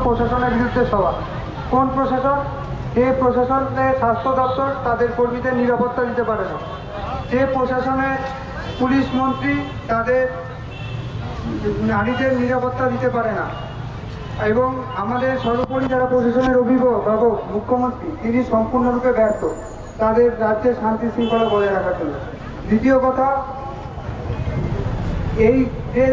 প্রশাসনের বিরুদ্ধে সভা। কোন প্রশাসন? যে প্রশাসনে স্বাস্থ্য দপ্তর তাদের কর্মীদের নিরাপত্তা দিতে পারে না, যে প্রশাসনের পুলিশ মন্ত্রী তাদের নারীদের নিরাপত্তা দিতে পারে না, এবং আমাদের সর্বোপরি যারা প্রশাসনের অভিভাবক মুখ্যমন্ত্রী তিনি সম্পূর্ণরূপে ব্যর্থ তাদের রাজ্যের শান্তি শৃঙ্খলা বজায় রাখার জন্য। দ্বিতীয় কথা, এই যে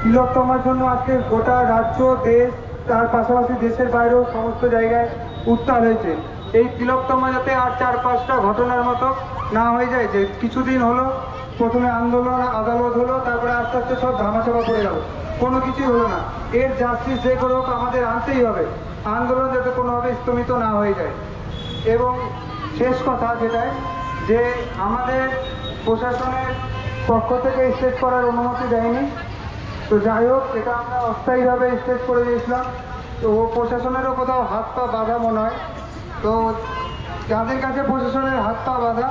তিলোত্তমার জন্য আজকে গোটা রাজ্য দেশ তার পাশাপাশি দেশের বাইরেও সমস্ত জায়গায় উত্তাল হয়েছে। এই তিলোত্তমা যাতে আর 4-5টা ঘটনার মতো না হয়ে যায়, যে কিছুদিন হলো প্রথমে আন্দোলন আদালত হলো, তারপরে আস্তে আস্তে সব ধামাচাপা পড়ে গেল, কোনো কিছুই হলো না। এর জাস্টিস যে করে হোক আমাদের আনতেই হবে, আন্দোলন যাতে কোনোভাবে স্থগিত না হয়ে যায়। এবং শেষ কথা যেটাই, যে আমাদের প্রশাসনের পক্ষ থেকে স্টেজ করার অনুমতি দেয়নি, তো যাই হোক এটা আমরা অস্থায়ীভাবে স্টেজ করে দিয়েছিলাম, তো প্রশাসনেরও কোথাও হাত পা বাঁধা মনে হয়। তো যাদের কাছে প্রশাসনের হাত পা বাঁধা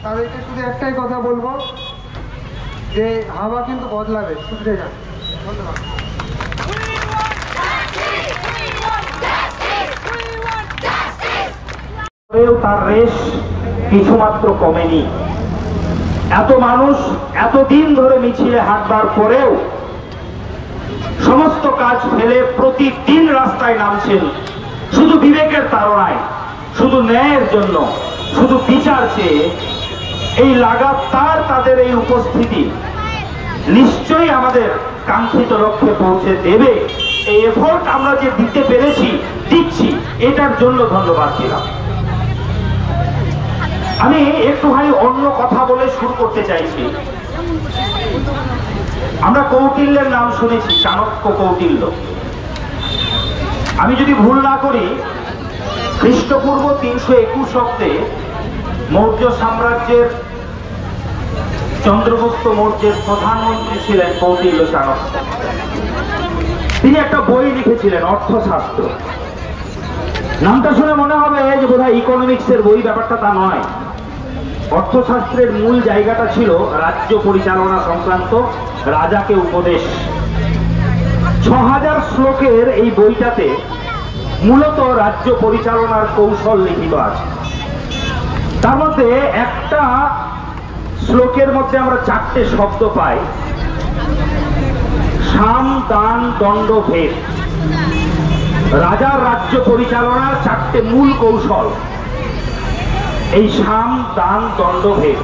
তাদেরকে শুধু একটাই কথা বলবো, যে হাওয়া কিন্তু বদলাবে, শুধরে যান। ধন্যবাদ। তার রেশ কিছুমাত্র কমেনি। এত মানুষ এতদিন ধরে মিছিলে হাঁটবার পরেও সমস্ত কাজ ফেলে প্রতিদিন রাস্তায় নামছেন, শুধু বিবেকের তাড়নায়, শুধু ন্যায়ের জন্য, শুধু বিচার চেয়ে। এই লাগাতার তাদের এই উপস্থিতি নিশ্চয়ই আমাদের কাঙ্ক্ষিত লক্ষ্যে পৌঁছে দেবে। এই এফোর্ট আমরা যে দিতে পেরেছি, দিচ্ছি, এটার জন্য ধন্যবাদ দিলাম। আমি একটুখানি অন্য কথা বলে শুরু করতে চাইছি। আমরা কৌটিল্যের নাম শুনেছি, চাণক্য কৌটিল্য। আমি যদি ভুল না করি, খ্রিস্টপূর্ব 321 অব্দে মৌর্য সাম্রাজ্যের চন্দ্রগুপ্ত মৌর্যের প্রধানমন্ত্রী ছিলেন কৌটিল্য চাণক্য। তিনি একটা বই লিখেছিলেন, অর্থশাস্ত্র। নামটা শুনে মনে হবে যে বোধহয় ইকোনমিক্সের বই, ব্যাপারটা তা নয়। অর্থশাস্ত্রের মূল জায়গাটা ছিল রাজ্য পরিচালনা সংক্রান্ত রাজাকে উপদেশ। 6000 শ্লোকের এই বইটাতে মূলত রাজ্য পরিচালনার কৌশল লিখিত আছে। তার মধ্যে একটা শ্লোকের মধ্যে আমরা 4টে শব্দ পাই, সাম, দান, দণ্ড, ভেদ। রাজার রাজ্য পরিচালনার 4টে মূল কৌশল, এই সাম, দান, দণ্ড, ভেদ।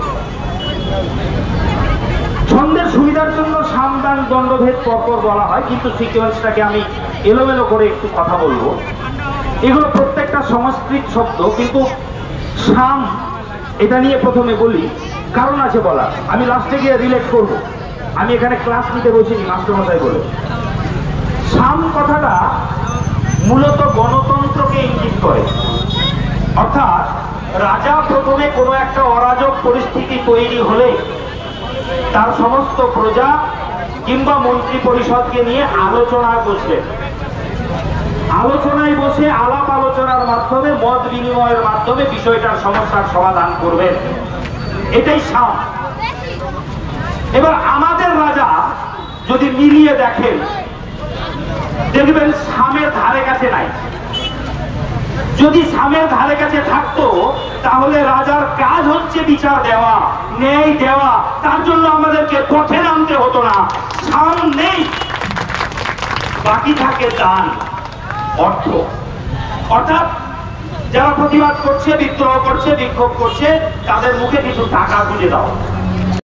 ছন্দের সুবিধার জন্য সাম, দান, দণ্ড, ভেদ পরপর বলা হয়, কিন্তু সিকোয়েন্সটাকে আমি এলোমেলো করে একটু কথা বলবো। এগুলো প্রত্যেকটা সংস্কৃত শব্দ, কিন্তু সাম এটা নিয়ে প্রথমে বলি, কারণ আছে বলা। আমি লাস্টে গিয়ে রিলেট করব। আমি এখানে ক্লাস নিতে বসিনি, মাস্টারমশাই বলে। সাম কথাটা মূলত গণতন্ত্রকে ইঙ্গিত করে। অর্থাৎ রাজা প্রথমে কোনো একটা অরাজক পরিস্থিতি তৈরি হলে তার সমস্ত প্রজা কিংবা মন্ত্রী পরিষদকে নিয়ে আলোচনায় বসলেন। আলোচনায় বসে আলাপ আলোচনার মাধ্যমে, মত বিনিময়ের মাধ্যমে বিষয়টার সমস্যার সমাধান করবেন। এটাই সাম। এবার আমাদের রাজা যদি মিলিয়ে দেখেন, দেখবেন সামের ধারে কাছে নাই। যদি সামের ধারে কাছে থাকতো তাহলে রাজার কাজ হচ্ছে বিচার দেওয়া, ন্যায় দেওয়া। তার জন্য আমাদেরকে পথে নামতে হতো না। সাম নেই, বাকি থাকে দান, অর্থ। অর্থাৎ যারা প্রতিবাদ করছে, বিদ্রোহ করছে, বিক্ষোভ করছে, তাদের মুখে কিছু টাকা তুলে দাও।